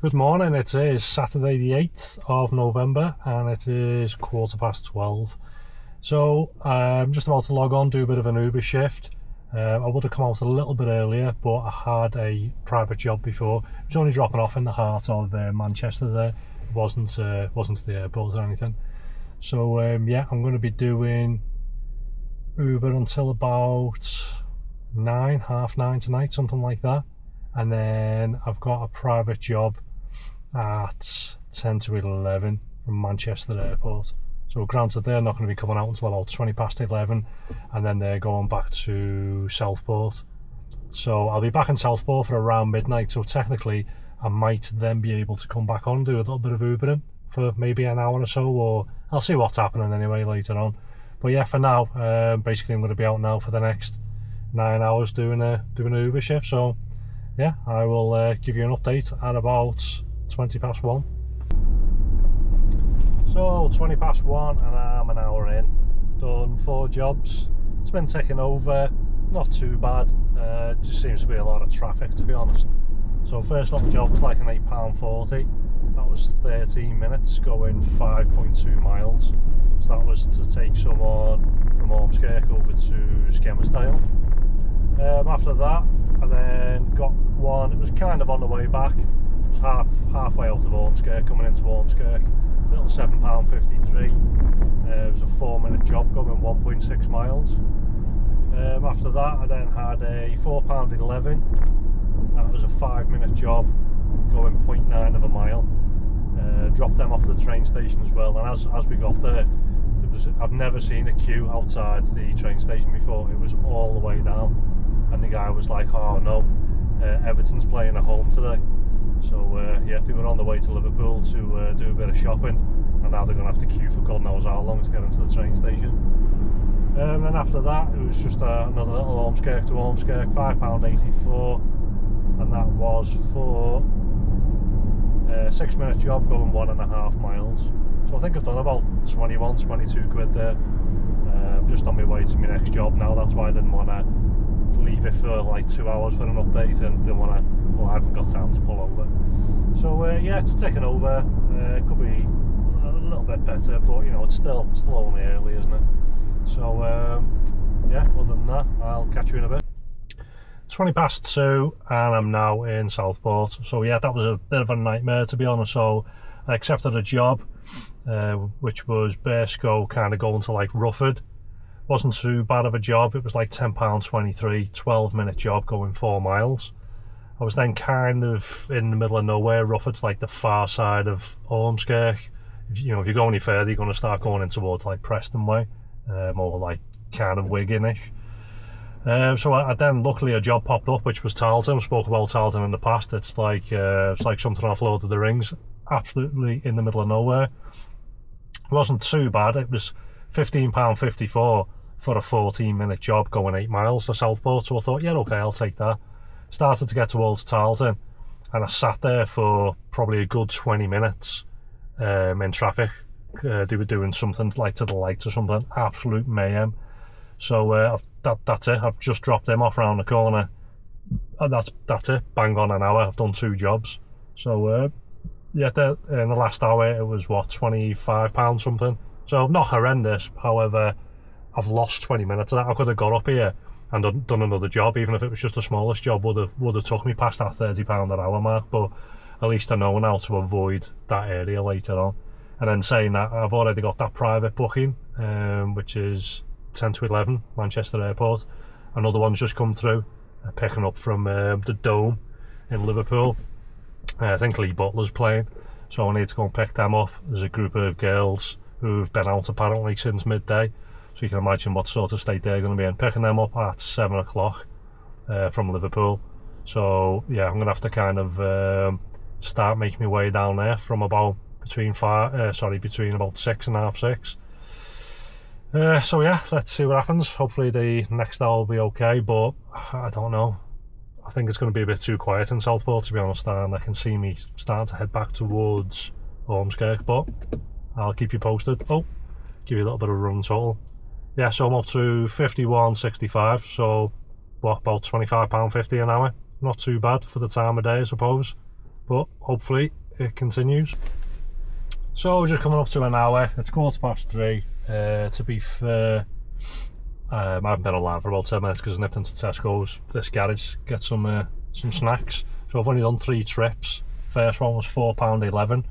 Good morning, it is Saturday the 8th of November and it is 12:15. So I'm just about to log on, do a bit of an Uber shift. I would have come out a little bit earlier, but I had a private job before. It was only dropping off in the heart of Manchester there. It wasn't to the airport or anything. So yeah, I'm going to be doing Uber until about 9, half 9 tonight, something like that. And then I've got a private job at 10 to 11 from Manchester Airport. So granted, they're not going to be coming out until about 20 past 11, and then they're going back to Southport. So I'll be back in Southport for around midnight, so technically I might then be able to come back on and do a little bit of Ubering for maybe an hour or so, or I'll see what's happening anyway later on. But yeah, for now, basically I'm going to be out now for the next 9 hours doing an Uber shift. So yeah, I will give you an update at about 20 past 1. So 20 past 1 and I'm an hour in, done 4 jobs. It's been ticking over, not too bad. Just seems to be a lot of traffic, to be honest. So first little job was like an £8.40. That was 13 minutes going 5.2 miles. So that was to take someone from Ormskirk over to Skelmersdale. After that, I then got one. It was kind of on the way back. It was halfway out of Ormskirk, coming into Ormskirk. Little £7.53. It was a 4-minute job going 1.6 miles. After that, I then had a £4.11. That was a 5-minute job going 0.9 of a mile. Dropped them off the train station as well. And as we got there, I've never seen a queue outside the train station before. It was all the way down. And the guy was like, oh no, Everton's playing at home today. So yeah, they were on the way to Liverpool to do a bit of shopping, and now they're going to have to queue for God knows how long to get into the train station. And after that, it was just another little Ormskirk to Ormskirk, £5.84, and that was for a 6-minute job going 1.5 miles. So I think I've done about 21, 22 quid there. I'm just on my way to my next job now. That's why I didn't want to leave it for like 2 hours for an update, and didn't want to, well, I haven't got time to pull over. So yeah, it's taken over. Could be a little bit better, but you know, it's still only early, isn't it? So yeah, other than that, I'll catch you in a bit. 20 past 2 and I'm now in Southport. So yeah, that was a bit of a nightmare, to be honest. So I accepted a job which was Bearscough, kind of going to like Rufford. Wasn't too bad of a job. It was like £10.23, 12-minute job going 4 miles. I was then kind of in the middle of nowhere. Rufford's like the far side of Ormskirk. If you go any further, you're going to start going in towards like Preston way, or like kind of Wigan-ish. So I then, luckily, a job popped up, which was Tarleton. I spoke about Tarleton in the past. It's like something off Lord of the Rings. Absolutely in the middle of nowhere. It wasn't too bad. It was £15.54 for a 14-minute job going 8 miles to Southport. So I thought, yeah, okay, I'll take that. Started to get towards Tarleton, and I sat there for probably a good 20 minutes in traffic. They were doing something like to the lights or something. Absolute mayhem. So that's it. I've just dropped them off around the corner, and that's it. Bang on an hour. I've done 2 jobs. So yeah, in the last hour it was what, £25 something. So not horrendous. However, I've lost 20 minutes of that. I could have got up here and done another job, even if it was just the smallest job. Would have took me past that £30 an hour mark. But at least I know now to avoid that area later on. And then saying that, I've already got that private booking, which is 10 to 11, Manchester Airport. Another one's just come through, picking up from the Dome in Liverpool. I think Lee Butler's playing, so I need to go and pick them up. There's a group of girls who've been out apparently since midday, so you can imagine what sort of state they're going to be in. Picking them up at 7 o'clock from Liverpool. So yeah, I'm going to have to kind of start making my way down there from about between about 6 and half 6. So yeah, let's see what happens. Hopefully the next hour will be okay, but I don't know. I think it's going to be a bit too quiet in Southport, to be honest, and I can see me starting to head back towards Ormskirk, but I'll keep you posted. Oh, give you a little bit of a run total. Yeah, so I'm up to 51.65, so what, about £25.50 an hour? Not too bad for the time of day, I suppose. but hopefully it continues. So just coming up to an hour, it's 3:15. To be fair, I haven't been online for about 10 minutes because I nipped into Tesco's, this garage, get some snacks. So I've only done 3 trips. First one was £4.11,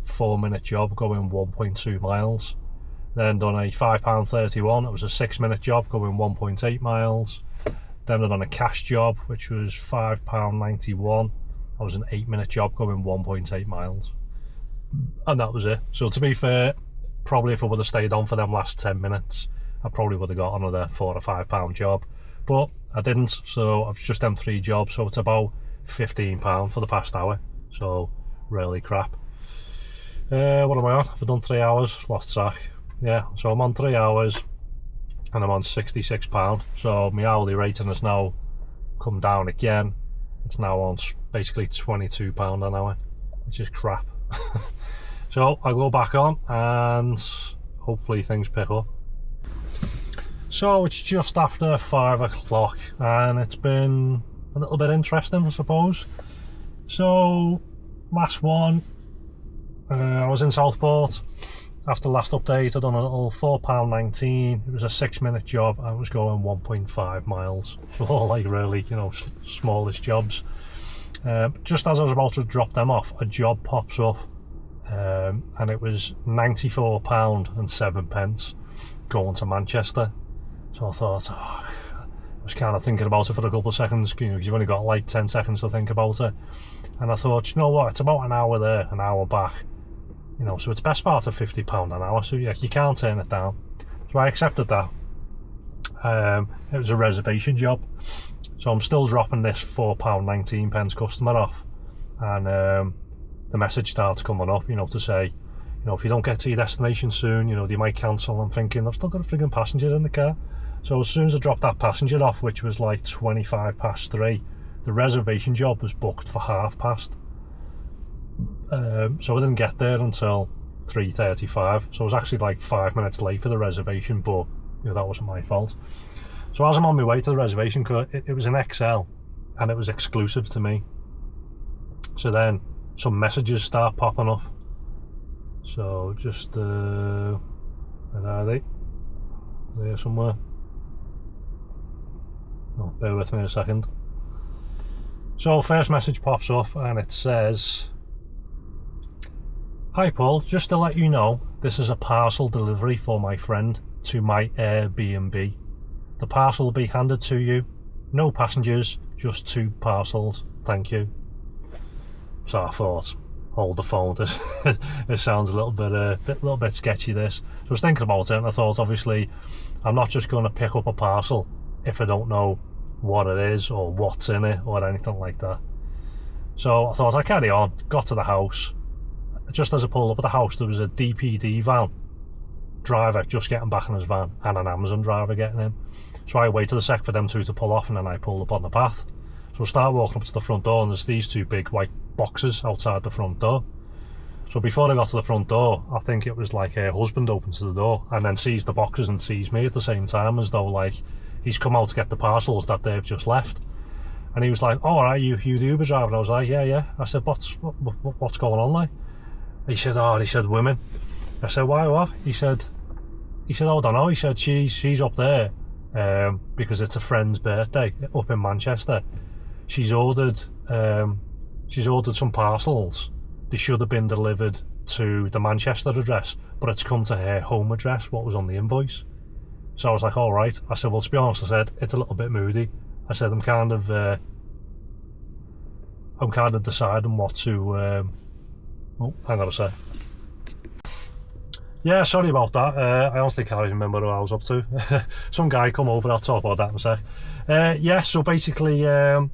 4-minute job going 1.2 miles. Then done a £5.31, it was a 6-minute job going 1.8 miles. Then I done a cash job, which was £5.91. That was an 8-minute job going 1.8 miles. And that was it. So to be fair, probably if I would have stayed on for them last 10 minutes, I probably would have got another £4 or £5 job. But I didn't, so I've just done 3 jobs, so it's about £15 for the past hour. So really crap. What am I on? I've done 3 hours, lost track. Yeah, so I'm on 3 hours and I'm on £66. So my hourly rating has now come down again. It's now on basically £22 an hour, which is crap. So I go back on and hopefully things pick up. So it's just after 5 o'clock and it's been a little bit interesting, I suppose. So last one, I was in Southport. After the last update, I'd done a little £4.19. It was a 6-minute job. I was going 1.5 miles. So all like really, you know, smallish jobs. Just as I was about to drop them off, a job pops up, and it was £94.07 going to Manchester. So I thought, I was kind of thinking about it for a couple of seconds, you know, because you've only got like 10 seconds to think about it. And I thought, you know what, it's about an hour there, an hour back. You know, so it's best part of £50 an hour, so yeah, you can't turn it down. So I accepted that. It was a reservation job, so I'm still dropping this £4.19 customer off, and the message starts coming up, you know, to say, you know, if you don't get to your destination soon, you know, they might cancel. I'm thinking, I've still got a frigging passenger in the car. So as soon as I dropped that passenger off, which was like 3:25, the reservation job was booked for past. So I didn't get there until 3:35, so I was actually like 5 minutes late for the reservation, but you know, that wasn't my fault. So as I'm on my way to the reservation, because it was an XL and it was exclusive to me, so then some messages start popping up. So just where are they? There somewhere. Oh, bear with me a second. So first message pops up and it says, "Hi Paul, just to let you know, this is a parcel delivery for my friend to my Airbnb. The parcel will be handed to you. No passengers, just 2 parcels. Thank you." So I thought, hold the phone, this sounds a little bit sketchy, this. So I was thinking about it and I thought, obviously, I'm not just going to pick up a parcel if I don't know what it is or what's in it or anything like that. So I thought I'd carry on, got to the house. Just as I pulled up at the house, there was a DPD van driver just getting back in his van and an Amazon driver getting in. So I waited a sec for them 2 to pull off and then I pulled up on the path. So I start walking up to the front door and there's these 2 big white boxes outside the front door. So before I got to the front door, I think it was like her husband opens the door and then sees the boxes and sees me at the same time, as though like he's come out to get the parcels that they've just left. And he was like, "Oh, alright, you the Uber driver?" And I was like, yeah. I said, what's going on, like? He said, women. I said, why, what? He said, oh, I don't know. He said, she's up there because it's a friend's birthday up in Manchester. She's ordered some parcels. They should have been delivered to the Manchester address, but it's come to her home address, what was on the invoice. So I was like, all right. I said, well, to be honest, I said, it's a little bit moody. I said, I'm kind of deciding what to, oh, hang on a sec. Yeah, sorry about that. I honestly can't remember what I was up to. Some guy come over, I'll talk about that in a sec. Yeah, so basically, yeah,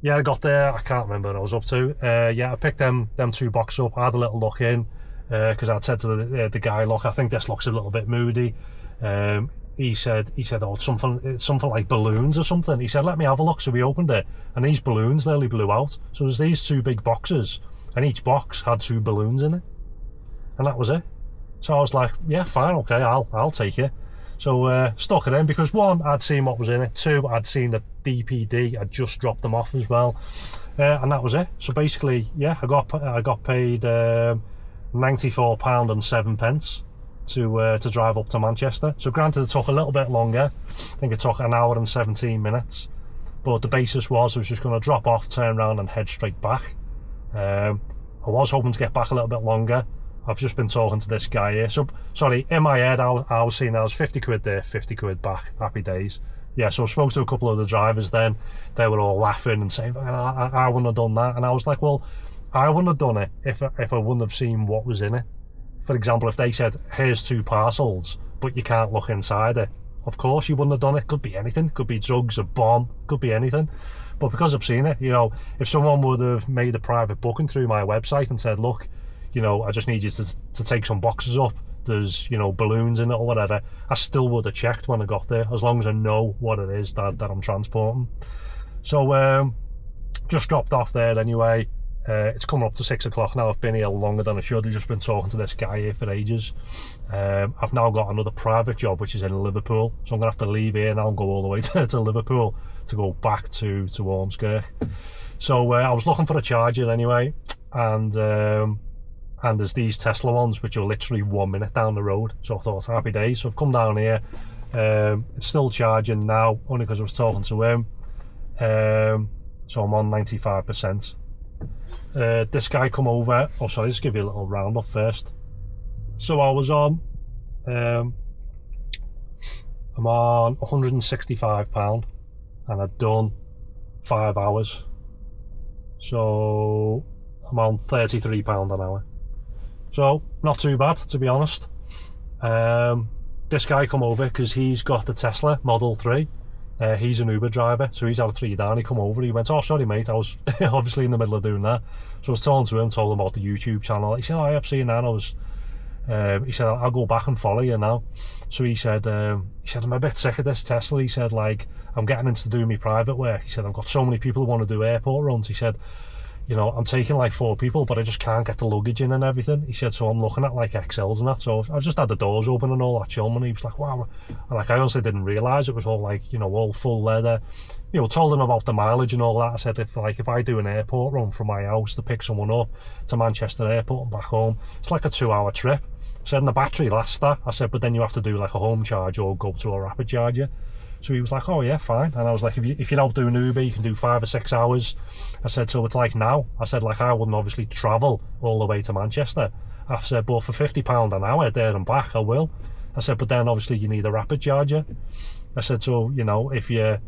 I got there, I can't remember what I was up to. Yeah, I picked them 2 boxes up, I had a little look in, because I'd said to the guy, look, I think this looks a little bit moody. He said, oh, it's something like balloons or something. He said, let me have a look. So we opened it, and these balloons nearly blew out. So there's these 2 big boxes, and each box had 2 balloons in it, and that was it. So I was like, yeah, fine, okay, I'll take it. So stuck it in because 1, I'd seen what was in it. 2, I'd seen that DPD had just dropped them off as well. and that was it. So basically, yeah, I got paid £94.07 to drive up to Manchester. So granted, it took a little bit longer. I think it took an hour and 17 minutes. But the basis was I was just going to drop off, turn around and head straight back. I was hoping to get back a little bit longer. I've just been talking to this guy here. So, sorry, in my head I was seeing I was 50 quid there, 50 quid back. Happy days. Yeah, so I spoke to a couple of the drivers then. They were all laughing and saying, I wouldn't have done that. And I was like, well, I wouldn't have done it if I wouldn't have seen what was in it. For example, if they said, here's 2 parcels, but you can't look inside it. Of course you wouldn't have done it. Could be anything. Could be drugs, a bomb, could be anything. But because I've seen it, you know, if someone would have made a private booking through my website and said, look, you know, I just need you to take some boxes up, there's, you know, balloons in it or whatever, I still would have checked when I got there, as long as I know what it is that I'm transporting. So just dropped off there anyway. It's coming up to 6 o'clock now. I've been here longer than I should. I've just been talking to this guy here for ages. I've now got another private job which is in Liverpool, so I'm gonna have to leave here now and go all the way to Liverpool to go back to Ormskirk. So I was looking for a charger anyway, and there's these Tesla ones which are literally 1 minute down the road, so I thought happy days. So I've come down here. It's still charging now, only because I was talking to him. So I'm on 95%. This guy come over. Oh, sorry, just give you a little roundup first. So I was on, I'm on £165, and I'd done 5 hours. So I'm on £33 an hour. So not too bad, to be honest. This guy come over because he's got the Tesla Model 3. He's an Uber driver, so he's had a 3 down. He come over, he went, oh sorry mate, I was obviously in the middle of doing that. So I was talking to him, told him about the YouTube channel. He said, oh, I've seen that. He said, I'll go back and follow you now. So he said, I'm a bit sick of this Tesla. He said, like, I'm getting into doing my private work. He said, I've got so many people who want to do airport runs. He said, you know, I'm taking like 4 people, but I just can't get the luggage in and everything. He said, so I'm looking at like XLs and that. So I just had the doors open and all that chum, and he was like, wow. And like, I honestly didn't realise it was all like, you know, all full leather. You know, told him about the mileage and all that. I said, if I do an airport run from my house to pick someone up to Manchester Airport and back home, it's like a 2-hour trip. I said, and the battery lasts that. I said, but then you have to do like a home charge or go to a rapid charger. So he was like, oh yeah, fine. And I was like, if you're out doing Uber, you can do 5 or 6 hours. I said, so it's like now. I said, like, I wouldn't obviously travel all the way to Manchester. I said, but for £50 an hour there and back, I will. I said, but then obviously you need a rapid charger. I said, so, you know, if you're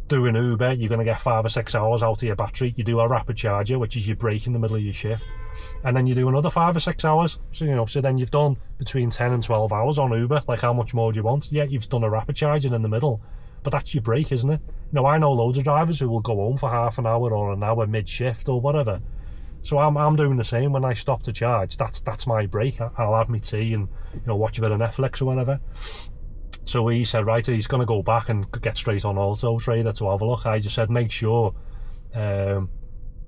doing Uber, you're going to get 5 or 6 hours out of your battery. You do a rapid charger, which is your break in the middle of your shift. And then you do another 5 or 6 hours. So, you know, so then you've done between 10 and 12 hours on Uber. Like, how much more do you want? Yeah, you've done a rapid charging in the middle, but that's your break, isn't it? You know, I know loads of drivers who will go home for half an hour or an hour mid-shift or whatever. So I'm doing the same. When I stop to charge, that's my break. I'll have my tea and, you know, watch a bit of Netflix or whatever. So he said, right, he's going to go back and get straight on Auto Trader to have a look. I just said, make sure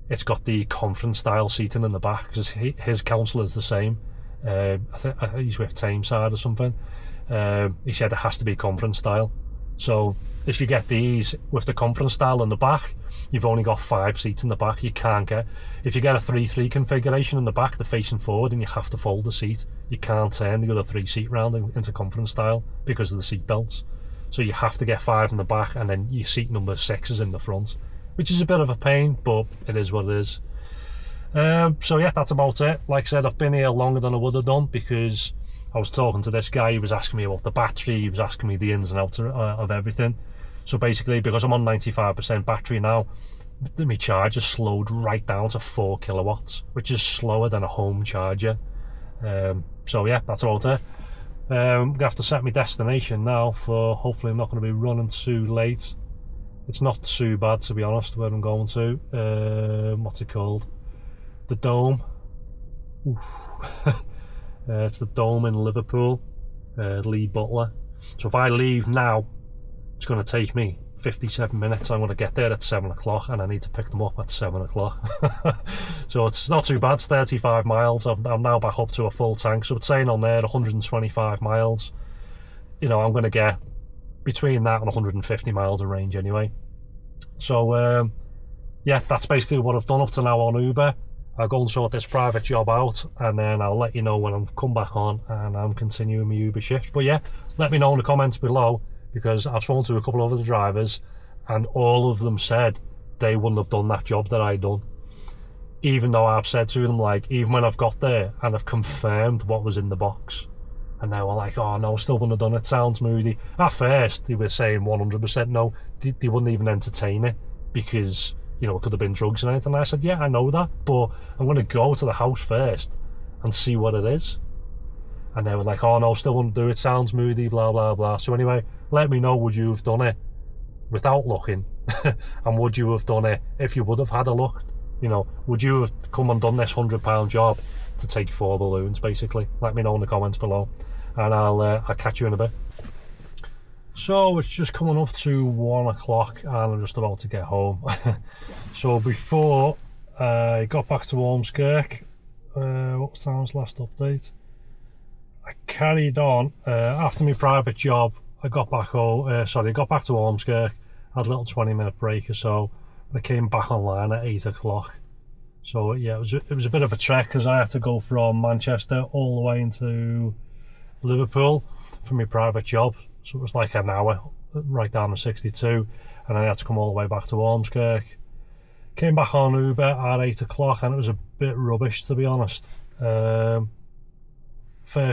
it's got the conference style seating in the back, because his counsel is the same. I think he's with Tameside or something. He said it has to be conference style. So if you get these with the conference style in the back, you've only got 5 seats in the back. You can't get, if you get a 3-3 configuration in the back, they're facing forward and you have to fold the seat. You can't turn the other 3 seat round into conference style because of the seat belts. So you have to get 5 in the back, and then your seat number 6 is in the front, which is a bit of a pain, but it is what it is. So yeah, that's about it. Like I said, I've been here longer than I would have done because I was talking to this guy. He was asking me about the battery, he was asking me the ins and outs of everything. So basically, because I'm on 95% battery now, my charge has slowed right down to 4 kilowatts, which is slower than a home charger. So yeah, that's about it. I'm gonna have to set my destination now, for hopefully I'm not going to be running too late. It's not too bad, to be honest, where I'm going to. What's it called? The Dome. It's the Dome in Liverpool, Lee Butler. So if I leave now, it's going to take me 57 minutes. I'm going to get there at 7 o'clock, and I need to pick them up at 7 o'clock. So it's not too bad. It's 35 miles. I'm now back up to a full tank, so it's saying on there 125 miles. You know, I'm going to get between that and 150 miles of range anyway. So yeah, that's basically what I've done up to now on Uber. I'll go and sort this private job out, and then I'll let you know when I've come back on and I'm continuing my Uber shift. But yeah, let me know in the comments below, because I've spoken to a couple of other drivers and all of them said they wouldn't have done that job that I done. Even though I've said to them, like, even when I've got there and I've confirmed what was in the box, and they were like, oh no, I still wouldn't have done it, sounds moody. At first they were saying 100% no, they wouldn't even entertain it, because, you know, it could have been drugs and anything. I said, yeah, I know that, but I'm going to go to the house first and see what it is. And they were like, oh no, still wouldn't do it, sounds moody, blah blah blah. So anyway, let me know, would you have done it without looking? And would you have done it if you would have had a look? You know, would you have come and done this £100 job to take 4 balloons, basically? Let me know in the comments below, and I'll catch you in a bit. So it's just coming up to 1 o'clock and I'm just about to get home. So before I got back to Ormskirk, what was time's last update? I carried on after my private job. I got back home, I got back to Ormskirk, had a little 20-minute break or so, and I came back online at 8 o'clock. So yeah, it was a bit of a trek, because I had to go from Manchester all the way into Liverpool for my private job. So it was like an hour, right down to 62, and I had to come all the way back to Ormskirk. Came back on Uber at 8 o'clock, and it was a bit rubbish, to be honest. First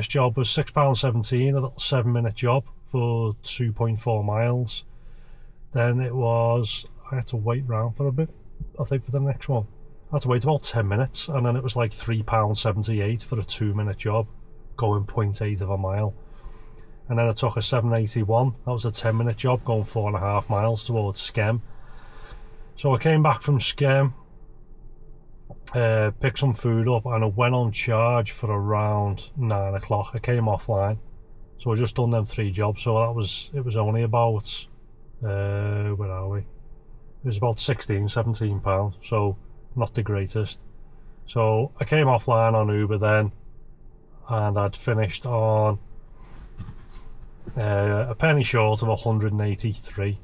job was £6.17, a little 7-minute job for 2.4 miles. Then it was, I had to wait around for a bit, I think, for the next one. I had to wait about 10 minutes, and then it was like £3.78 for a 2-minute job, going 0.8 of a mile. And then I took a 781, that was a 10-minute job, going 4.5 miles towards Skem. So I came back from Skem, picked some food up, and I went on charge for around 9 o'clock. I came offline, so I just done them 3 jobs. So it was only about, where are we? It was about £16-17, so not the greatest. So I came offline on Uber then, and I'd finished on a penny short of 183.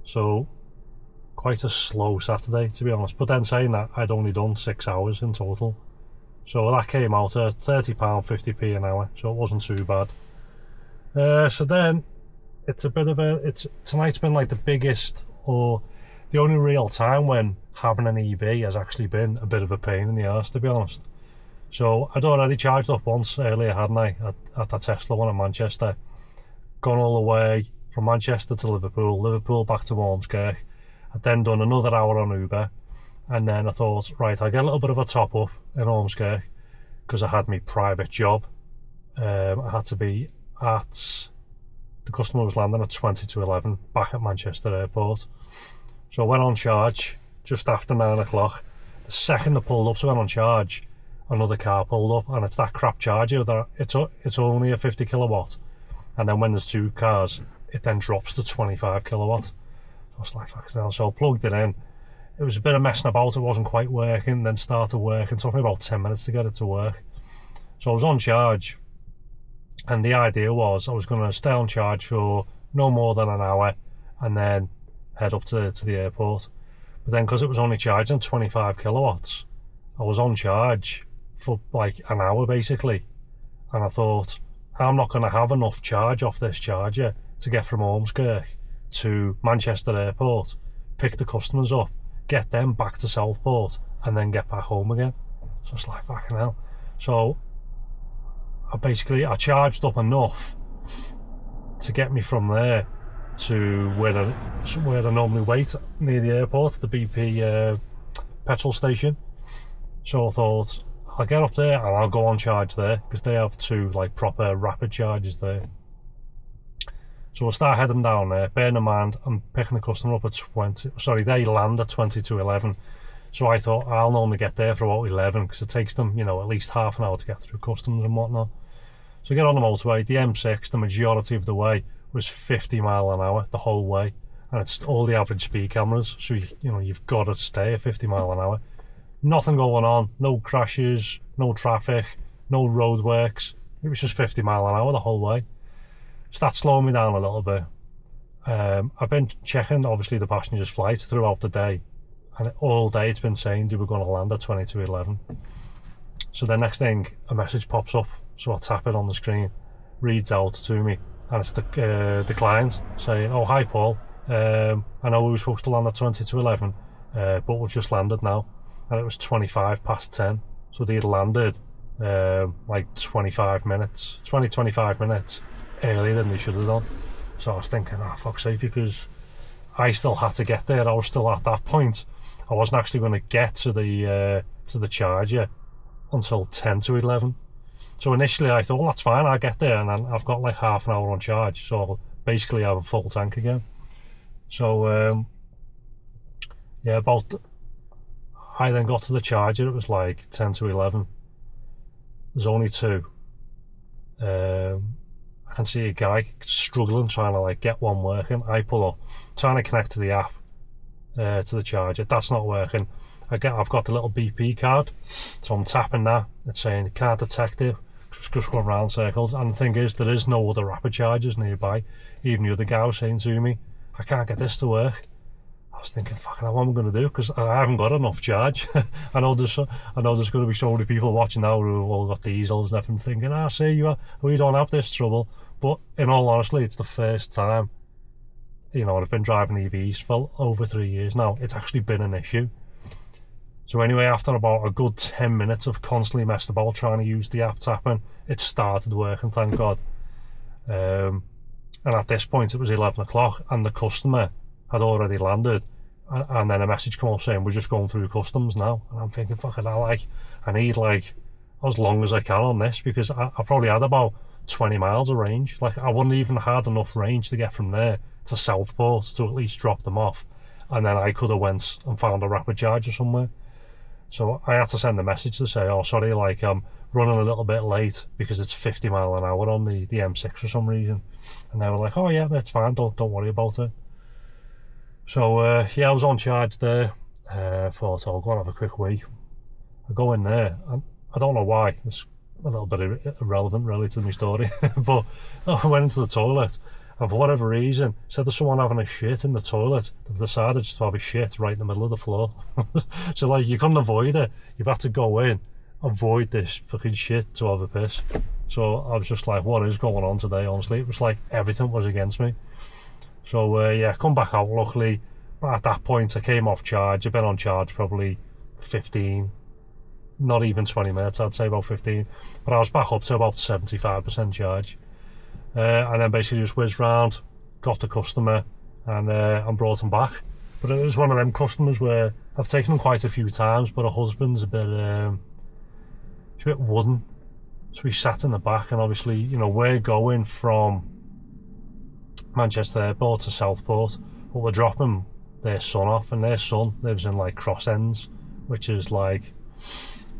So quite a slow Saturday, to be honest. But then saying that, I'd only done 6 hours in total, so that came out at £30.50 an hour, so it wasn't too bad. So then it's a bit of tonight's been like the biggest, or the only real time when having an EV has actually been a bit of a pain in the arse, to be honest. So I'd already charged up once earlier, hadn't I, at that Tesla one in Manchester. Gone all the way from Manchester to Liverpool back to Ormskirk. I'd then done another hour on Uber, and then I thought, right, I'll get a little bit of a top up in Ormskirk, because I had my private job. I had to be at, the customer was landing at 20 to 11 back at Manchester Airport. So I went on charge just after 9 o'clock. The second I pulled up to went on charge, another car pulled up, and it's that crap charger that it's only a 50 kilowatt, and then when there's 2 cars it then drops to 25 kilowatt. I was like, fucking hell. So I plugged it in. It was a bit of messing about, it wasn't quite working, then started working. It took me about 10 minutes to get it to work. So I was on charge, and the idea was I was going to stay on charge for no more than an hour and then head up to the airport. But then, because it was only charging 25 kilowatts, I was on charge for like an hour basically, and I thought, I'm not going to have enough charge off this charger to get from Ormskirk to Manchester Airport, pick the customers up, get them back to Southport, and then get back home again. So it's like, fucking hell. So I charged up enough to get me from there to where I normally wait near the airport, the BP petrol station. So I thought, I'll get up there and I'll go on charge there, because they have 2 like proper rapid charges there. So we'll start heading down there. Bear in mind, I'm picking the customer up at they land at 20 to 11. So I thought, I'll normally get there for about 11, because it takes them, you know, at least half an hour to get through customs and whatnot. So I get on the motorway, the M6, the majority of the way was 50 mile an hour the whole way. And it's all the average speed cameras, so you know, you've got to stay at 50 mile an hour. Nothing going on, no crashes, no traffic, no roadworks. It was just 50 mile an hour the whole way. So that slowed me down a little bit. I've been checking, obviously, the passengers' flight throughout the day, and all day it's been saying they were going to land at 20 to 11. So the next thing, a message pops up, so I tap it on the screen, reads out to me, and it's the client saying, "Oh, hi Paul, I know we were supposed to land at 20 to 11, but we've just landed now." And it was 25 past 10, so they'd landed like 25 minutes earlier than they should have done. So I was thinking, fuck's sake, because I still had to get there. I was still at that point. I wasn't actually going to get to the charger until 10 to 11. So initially I thought, well, that's fine, I'll get there, and then I've got like half an hour on charge, so I'll basically have a full tank again. So yeah, I then got to the charger, it was like 10 to 11. There's only two. I can see a guy struggling trying to like get one working. I pull up, trying to connect to the app, to the charger. That's not working. I've got the little BP card, so I'm tapping that. It's saying it can't detect it. Just going round circles. And the thing is, there is no other rapid chargers nearby. Even the other guy was saying to me, "I can't get this to work." I was thinking, fucking hell, what am I going to do? Because I haven't got enough charge. I know there's going to be so many people watching now who have all got diesels and everything, thinking, see, we don't have this trouble. But in all honesty, it's the first time, I've been driving EVs for over 3 years now. It's actually been an issue. So anyway, after about a good 10 minutes of constantly messed about trying to use the app tapping, it started working, thank God. And at this point, it was 11 o'clock, and the customer had already landed, and then a message come up saying, "We're just going through customs now." And I'm thinking, fucking hell, I need as long as I can on this, because I probably had about 20 miles of range. I wouldn't even had enough range to get from there to Southport to at least drop them off, and then I could have went and found a rapid charger somewhere. So I had to send a message to say, "Oh, sorry, I'm running a little bit late because it's 50 mile an hour on the M6 for some reason." And they were like, "Oh yeah, that's fine, don't worry about it." So yeah, I was on charge there. Thought I'll go and have a quick wee. I go in there, and I don't know why, it's a little bit irrelevant really to my story, but I went into the toilet, and for whatever reason, instead of someone having a shit in the toilet, they've decided just to have a shit right in the middle of the floor. So you couldn't avoid it. You've had to go in, avoid this fucking shit to have a piss. So I was just like, what is going on today, honestly? It was like everything was against me. So yeah, come back out luckily. But at that point I came off charge. I've been on charge probably 15, not even 20 minutes, I'd say about 15. But I was back up to about 75% charge. And then basically just whizzed round, got the customer, and brought him back. But it was one of them customers where I've taken him quite a few times, but her husband's a bit wooden. So he sat in the back, and obviously, we're going from Manchester Airport to Southport, but we're dropping their son off, and their son lives in Cross Ends, which is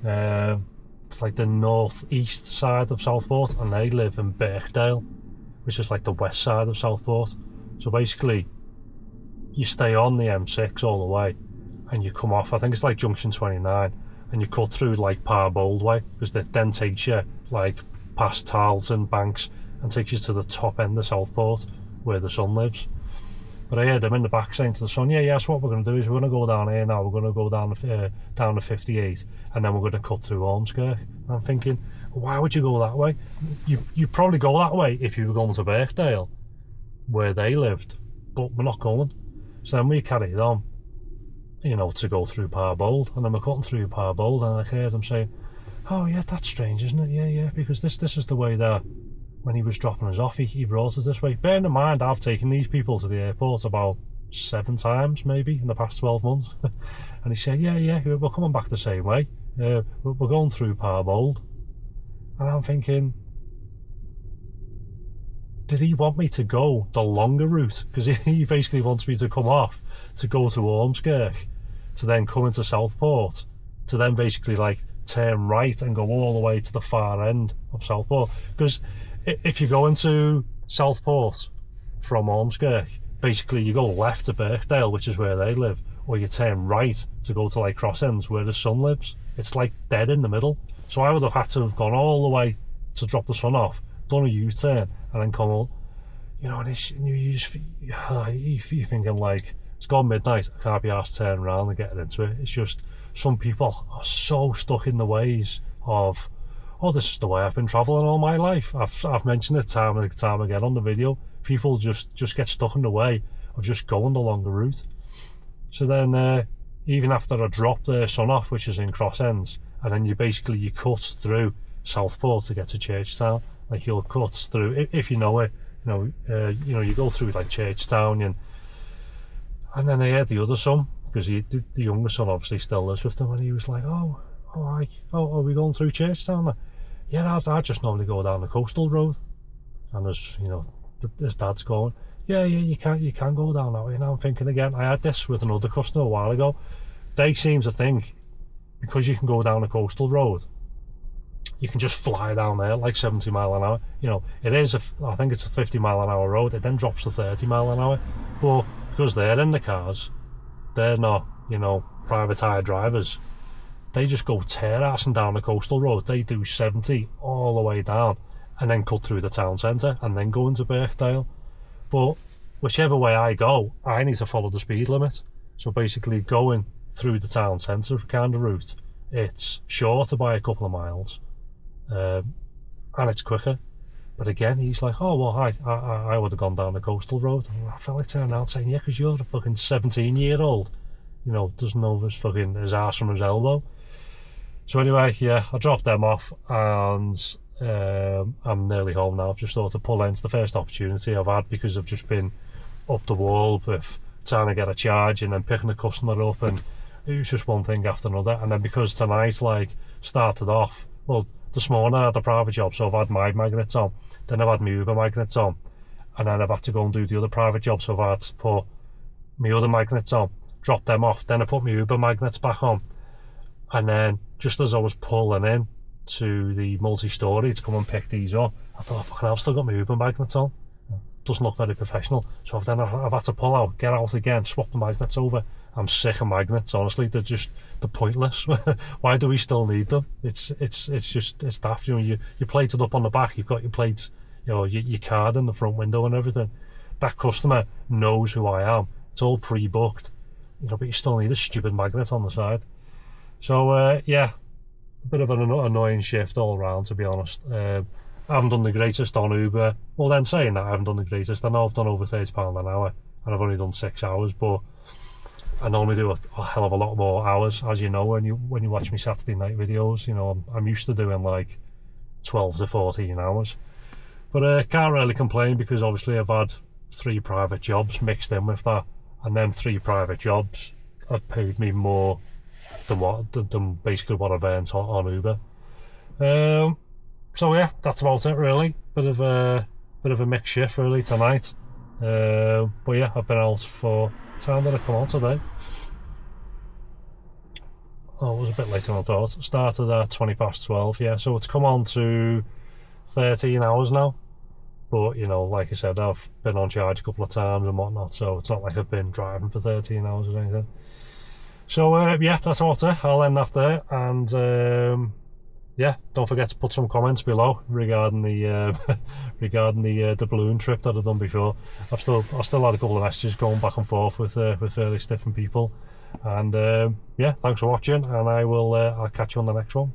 it's the northeast side of Southport, and they live in Birkdale, which is the west side of Southport. So basically you stay on the M6 all the way, and you come off, I think it's junction 29, and you cut through Parbold way, because that then takes you past Tarleton Banks and takes you to the top end of Southport where the son lives. But I heard him in the back saying to the son, yeah, so what we're going to do is we're going to go down here now, we're going to go down to 58, and then we're going to cut through Ormskirk. And I'm thinking, why would you go that way? You'd probably go that way if you were going to Birkdale, where they lived, but we're not going. So then we carried on, to go through Parbold, and then we're cutting through Parbold, and I heard him saying, oh yeah, that's strange, isn't it? Yeah, because this is the way that when he was dropping us off, he brought us this way. Bearing in mind, I've taken these people to the airport about 7 times maybe in the past 12 months. And he said, yeah, we're coming back the same way. We're going through Parbold. And I'm thinking, did he want me to go the longer route? Because he basically wants me to come off to go to Ormskirk, to then come into Southport, to then basically turn right and go all the way to the far end of Southport. Because if you go into Southport from Ormskirk, basically you go left to Birkdale, which is where they live, or you turn right to go to Cross Ends, where the son lives. It's dead in the middle. So I would have had to have gone all the way to drop the son off, done a U-turn, and then come up, and you're thinking it's gone midnight, I can't be asked to turn around and getting into it. It's just some people are so stuck in the ways of, oh, this is the way I've been travelling all my life. I've mentioned it time and time again on the video. People just get stuck in the way of just going the longer route. So then even after I drop the Sun off, which is in Cross Ends, and then you cut through Southport to get to Churchtown. Like you'll cut through, if you know it, you go through like Churchtown, and then I heard the other son, because the younger son obviously still lives with them, and he was like, oh, are we going through Churchtown? Yeah, I just normally go down the coastal road. And his dad's going, yeah, you can go down that way. Now I'm thinking again, I had this with another customer a while ago. They seem to think because you can go down the coastal road, you can just fly down there like 70 mile an hour. I think it's a 50 mile an hour road. It then drops to 30 mile an hour. But because they're in the cars, they're not, private hire drivers. They just go tear-assing down the coastal road. They do 70 all the way down and then cut through the town centre and then go into Birkdale. But whichever way I go, I need to follow the speed limit. So basically going through the town centre kind of route, it's shorter by a couple of miles, and it's quicker. But again, he's like, oh well, I would have gone down the coastal road. And I felt like turning around saying, yeah, because you're a fucking 17-year-old, doesn't know his arse from his elbow. So anyway, yeah, I dropped them off, and I'm nearly home now. I've just thought to pull in. It's the first opportunity I've had, because I've just been up the wall with trying to get a charge and then picking a customer up, and it was just one thing after another. And then because tonight started off, well, this morning I had a private job, so I've had my magnets on, then I've had my Uber magnets on, and then I've had to go and do the other private job, so I've had to put my other magnets on, drop them off, then I put my Uber magnets back on, and then just as I was pulling in to the multi-story to come and pick these up, I thought, fucking hell, I've still got my Uber magnets on. Doesn't look very professional. So I've had to pull out, get out again, swap the magnets over. I'm sick of magnets, honestly. They're pointless. Why do we still need them? It's daft. You plate it up on the back, you've got your plates, your card in the front window and everything. That customer knows who I am. It's all pre-booked, but you still need a stupid magnet on the side. So yeah, a bit of an annoying shift all around, to be honest. I haven't done the greatest on Uber. Well, then saying that, I haven't done the greatest. I know I've done over £30 an hour, and I've only done 6 hours, but I normally do a hell of a lot more hours, as you know, when you watch me Saturday night videos. I'm used to doing like 12 to 14 hours. But I can't really complain, because obviously I've had 3 private jobs mixed in with that, and then 3 private jobs have paid me more than basically what I've earned on Uber. So yeah, that's about it really. Bit of a mixed shift really tonight. But yeah, I've been out for time that I come on today. Oh, it was a bit later than I thought. Started at 12:20, yeah. So it's come on to 13 hours now. But like I said, I've been on charge a couple of times and whatnot, so it's not like I've been driving for 13 hours or anything. So yeah, that's about it. I'll end that there, and yeah, don't forget to put some comments below regarding the the balloon trip that I've done before. I've still had a couple of messages going back and forth with various different people, and yeah, thanks for watching, and I'll catch you on the next one.